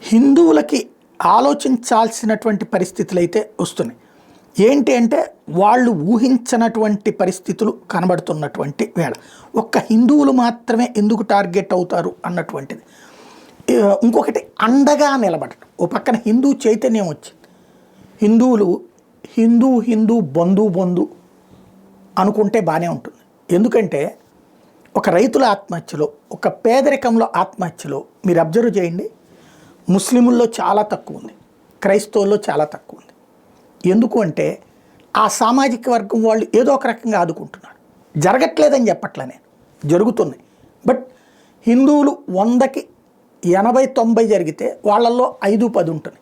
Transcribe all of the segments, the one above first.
హిందువులకి ఆలోచించాల్సినటువంటి పరిస్థితులు అయితే వస్తున్నాయి. ఏంటి అంటే వాళ్ళు ఊహించనటువంటి పరిస్థితులు కనబడుతున్నటువంటి వేళ ఒక్క హిందువులు మాత్రమే ఎందుకు టార్గెట్ అవుతారు అన్నటువంటిది. ఇంకొకటి అండగా నిలబడటం. ఓ పక్కన హిందూ చైతన్యం వచ్చింది. హిందువులు హిందూ బంధు అనుకుంటే బాగానే ఉంటుంది. ఎందుకంటే ఒక రైతుల ఆత్మహత్యలో, ఒక పేదరికంలో ఆత్మహత్యలో మీరు అబ్జర్వ్ చేయండి, ముస్లిముల్లో చాలా తక్కువ ఉంది, క్రైస్తవుల్లో చాలా తక్కువ ఉంది. ఎందుకు అంటే ఆ సామాజిక వర్గం వాళ్ళు ఏదో ఒక రకంగా ఆదుకుంటున్నారు. జరగట్లేదని చెప్పట్లే నేను, జరుగుతున్నాయి. బట్ హిందువులు 100కి 80-90 జరిగితే వాళ్ళల్లో 5-10 ఉంటుంది.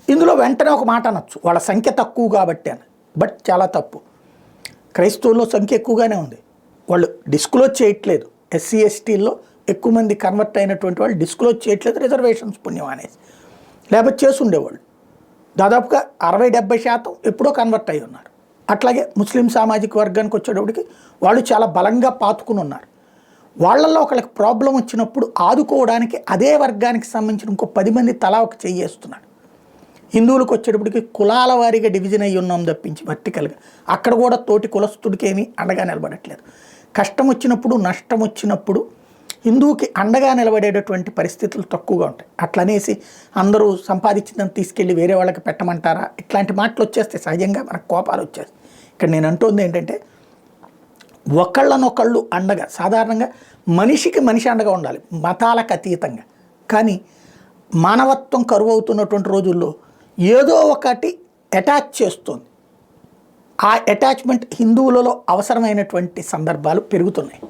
ఇందులో వెంటనే ఒక మాట అనొచ్చు, వాళ్ళ సంఖ్య తక్కువ కాబట్టి అని. బట్ చాలా తప్పు. క్రైస్తవుల్లో సంఖ్య ఎక్కువగానే ఉంది. వాళ్ళు డిస్క్లోజ్ చేయట్లేదు. ఎస్సీ ఎస్టీల్లో ఎక్కువ మంది కన్వర్ట్ అయినటువంటి వాళ్ళు డిస్క్లోజ్ చేయట్లేదు, రిజర్వేషన్స్ పుణ్యం అనేసి. లేకపోతే చేసి ఉండేవాళ్ళు. దాదాపుగా 60-70% ఎప్పుడో కన్వర్ట్ అయి ఉన్నారు. అట్లాగే ముస్లిం సామాజిక వర్గానికి వచ్చేటప్పటికి వాళ్ళు చాలా బలంగా పాతుకుని ఉన్నారు. వాళ్ళల్లో ఒకళ్ళకి ప్రాబ్లం వచ్చినప్పుడు ఆదుకోవడానికి అదే వర్గానికి సంబంధించిన ఇంకో 10 మంది తలా ఒక చెయ్యేస్తున్నారు. హిందువులకు వచ్చేటప్పటికి కులాల వారీగా డివిజన్ అయ్యి ఉన్నాం తప్పించి వర్టికల్గా అక్కడ కూడా తోటి కులస్తుడికి ఏమీ అండగా నిలబడట్లేదు. కష్టం వచ్చినప్పుడు, నష్టం వచ్చినప్పుడు హిందువుకి అండగా నిలబడేటటువంటి పరిస్థితులు తక్కువగా ఉంటాయి. అట్లనేసి అందరూ సంపాదించిందని తీసుకెళ్ళి వేరే వాళ్ళకి పెట్టమంటారా, ఇట్లాంటి మాటలు వచ్చేస్తే సహజంగా మనకు కోపాలు వచ్చేస్తాయి. ఇక్కడ నేను అంటుంది ఏంటంటే ఒకళ్ళనొకళ్ళు అండగా, సాధారణంగా మనిషికి మనిషి అండగా ఉండాలి మతాలకు అతీతంగా. కానీ మానవత్వం కరువు అవుతున్నటువంటి రోజుల్లో ఏదో ఒకటి అటాచ్ చేస్తుంది. ఆ అటాచ్మెంట్ హిందువులలో అవసరమైనటువంటి సందర్భాలు పెరుగుతున్నాయి.